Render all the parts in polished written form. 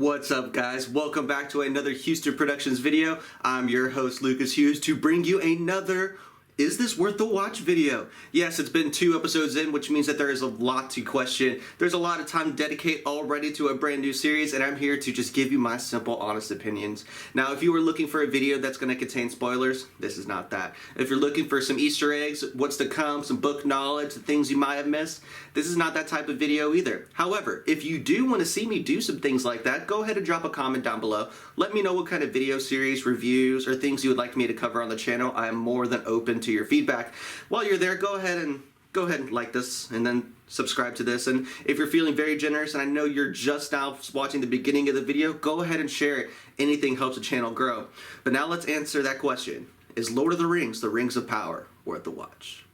What's up, guys? Welcome back to another Houston Productions video. I'm your host, Lucas Hughes, to bring you another Is This Worth the Watch video. Yes, it's been 2 episodes in, which means that there is a lot to question. There's a lot of time to dedicate already to a brand new series, and I'm here to just give you my simple, honest opinions. Now, if you were looking for a video that's going to contain spoilers, this is not that. If you're looking for some Easter eggs, what's to come, some book knowledge, the things you might have missed, this is not that type of video either. However, if you do want to see me do some things like that, go ahead and drop a comment down below. Let me know what kind of video series, reviews, or things you would like me to cover on the channel. I am more than open to your feedback. While you're there, go ahead and like this and then subscribe to this. And if you're feeling very generous, and I know you're just now watching the beginning of the video, go ahead and share it. Anything helps the channel grow. But now let's answer that question. Is Lord of the Rings of Power, worth the watch?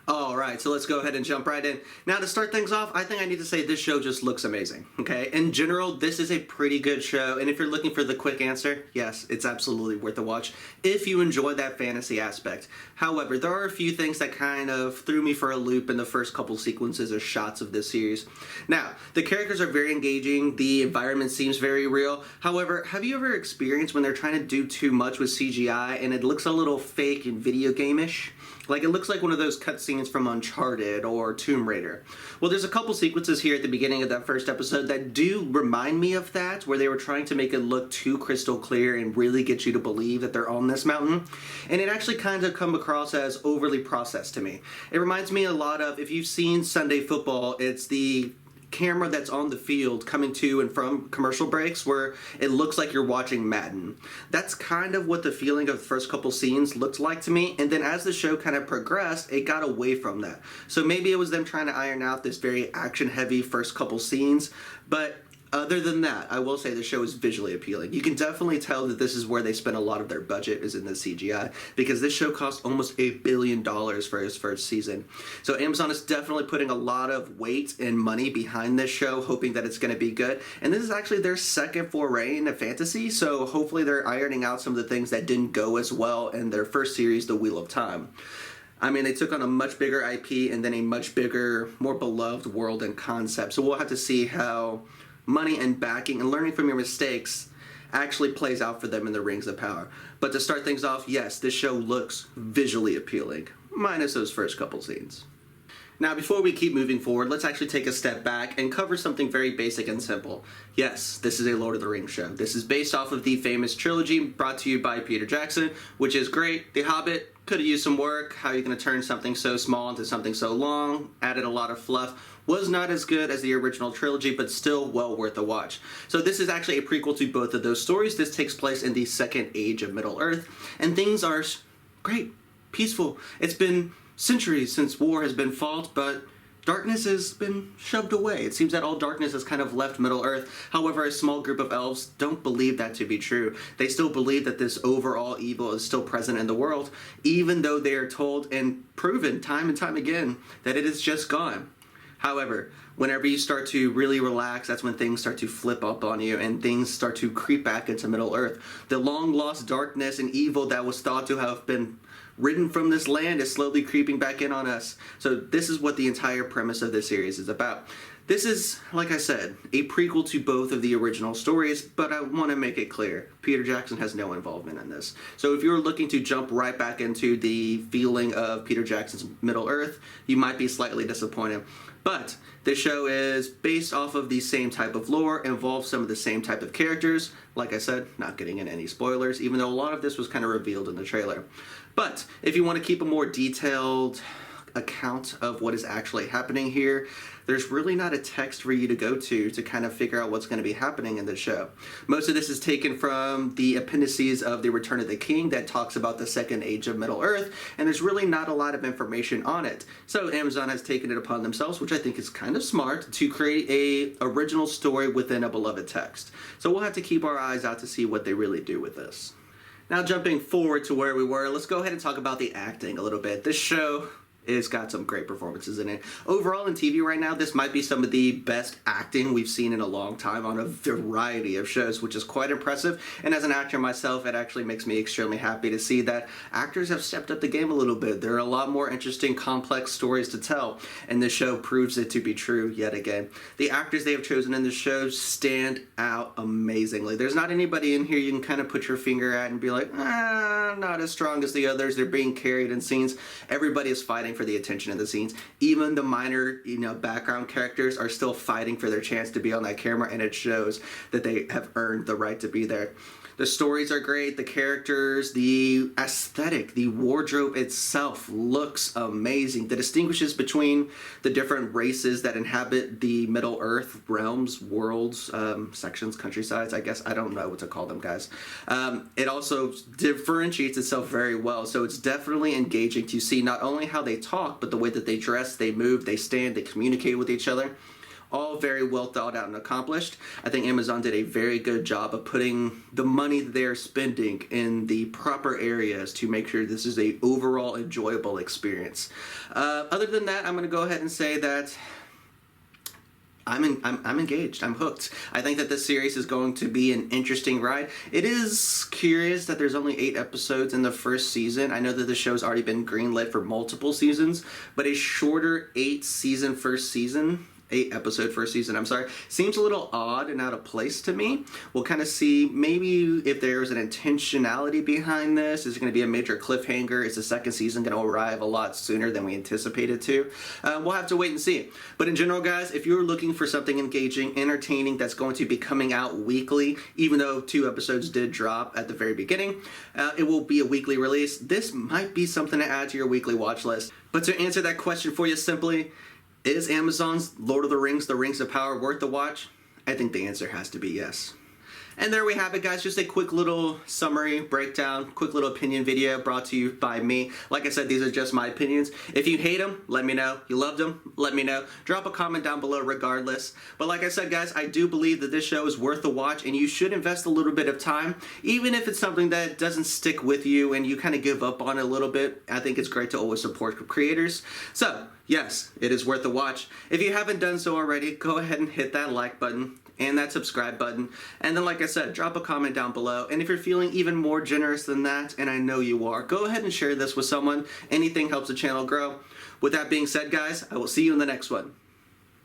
Alright, so let's go ahead and jump right in. Now, to start things off, I think I need to say this show just looks amazing, okay? In general, this is a pretty good show, and if you're looking for the quick answer, yes, it's absolutely worth the watch if you enjoy that fantasy aspect. However, there are a few things that kind of threw me for a loop in the first couple sequences or shots of this series. Now, the characters are very engaging, the environment seems very real. However, have you ever experienced when they're trying to do too much with CGI and it looks a little fake and video game-ish? Like, it looks like one of those cutscenes from Uncharted or Tomb Raider. Well, there's a couple sequences here at the beginning of that first episode that do remind me of that, where they were trying to make it look too crystal clear and really get you to believe that they're on this mountain. And it actually kind of come across as overly processed to me. It reminds me a lot of, if you've seen Sunday Football, it's the camera that's on the field coming to and from commercial breaks where it looks like you're watching Madden. That's kind of what the feeling of the first couple scenes looked like to me, and then as the show kind of progressed, it got away from that. So maybe it was them trying to iron out this very action-heavy first couple scenes, but other than that, I will say the show is visually appealing. You can definitely tell that this is where they spent a lot of their budget, is in the CGI, because this show cost almost $1 billion for its first season. So Amazon is definitely putting a lot of weight and money behind this show, hoping that it's going to be good. And this is actually their second foray into fantasy, so hopefully they're ironing out some of the things that didn't go as well in their first series, The Wheel of Time. I mean, they took on a much bigger IP and then a much bigger, more beloved world and concept. So we'll have to see how money and backing and learning from your mistakes actually plays out for them in the Rings of Power. But to start things off, yes, this show looks visually appealing, minus those first couple scenes. Now, before we keep moving forward, let's actually take a step back and cover something very basic and simple. Yes, this is a Lord of the Rings show. This is based off of the famous trilogy brought to you by Peter Jackson, which is great. The Hobbit could have used some work. How are you going to turn something so small into something so long? Added a lot of fluff. Was not as good as the original trilogy, but still well worth a watch. So this is actually a prequel to both of those stories. This takes place in the Second Age of Middle-earth, and things are great, peaceful. It's been centuries since war has been fought, but darkness has been shoved away. It seems that all darkness has kind of left Middle-earth. However, a small group of elves don't believe that to be true. They still believe that this overall evil is still present in the world, even though they are told and proven time and time again that it is just gone. However, whenever you start to really relax, that's when things start to flip up on you and things start to creep back into Middle-earth. The long-lost darkness and evil that was thought to have been ridden from this land is slowly creeping back in on us. So this is what the entire premise of this series is about. This is, like I said, a prequel to both of the original stories, but I want to make it clear, Peter Jackson has no involvement in this. So if you're looking to jump right back into the feeling of Peter Jackson's Middle-earth, you might be slightly disappointed. But this show is based off of the same type of lore, involves some of the same type of characters. Like I said, not getting in any spoilers, even though a lot of this was kind of revealed in the trailer. But if you want to keep a more detailed account of what is actually happening here, there's really not a text for you to go to kind of figure out what's going to be happening in the show. Most of this is taken from the appendices of The Return of the King that talks about the Second Age of Middle-earth, and there's really not a lot of information on it. So Amazon has taken it upon themselves, which I think is kind of smart, to create a original story within a beloved text. So we'll have to keep our eyes out to see what they really do with this. Now, jumping forward to where we were, let's go ahead and talk about the acting a little bit. This show It's got some great performances in it. Overall, in TV right now, this might be some of the best acting we've seen in a long time on a variety of shows, which is quite impressive. And as an actor myself, it actually makes me extremely happy to see that actors have stepped up the game a little bit. There are a lot more interesting, complex stories to tell, and this show proves it to be true yet again. The actors they have chosen in this show stand out amazingly. There's not anybody in here you can kind of put your finger at and be like, not as strong as the others. They're being carried in scenes. Everybody is fighting for the attention of the scenes. Even the minor, background characters are still fighting for their chance to be on that camera, and it shows that they have earned the right to be there. The stories are great, the characters, the aesthetic, the wardrobe itself looks amazing. The distinguishes between the different races that inhabit the Middle Earth realms, worlds, sections, countrysides, I guess. I don't know what to call them, guys. It also differentiates itself very well, so it's definitely engaging to see not only how they talk, but the way that they dress, they move, they stand, they communicate with each other. All very well thought out and accomplished. I think Amazon did a very good job of putting the money they're spending in the proper areas to make sure this is a overall enjoyable experience. Other than that, I'm going to go ahead and say that I'm engaged. I'm hooked. I think that this series is going to be an interesting ride. It is curious that there's only 8 episodes in the first season. I know that the show's already been greenlit for multiple seasons, but a shorter 8-episode first season, seems a little odd and out of place to me. We'll kind of see maybe if there's an intentionality behind this. Is it going to be a major cliffhanger? Is the second season going to arrive a lot sooner than we anticipated to? We'll have to wait and see. But in general, guys, if you're looking for something engaging, entertaining, that's going to be coming out weekly, even though 2 episodes did drop at the very beginning, it will be a weekly release. This might be something to add to your weekly watch list. But to answer that question for you simply, is Amazon's Lord of the Rings of Power worth the watch? I think the answer has to be yes. And there we have it, guys. Just a quick little summary, breakdown, quick little opinion video brought to you by me. Like I said, these are just my opinions. If you hate them, let me know. You loved them, let me know. Drop a comment down below regardless. But like I said, guys, I do believe that this show is worth the watch, and you should invest a little bit of time. Even if it's something that doesn't stick with you and you kind of give up on it a little bit, I think it's great to always support creators. So, yes, it is worth the watch. If you haven't done so already, go ahead and hit that like button and that subscribe button. And then, like I said, drop a comment down below. And if you're feeling even more generous than that, and I know you are, go ahead and share this with someone. Anything helps the channel grow. With that being said, guys, I will see you in the next one.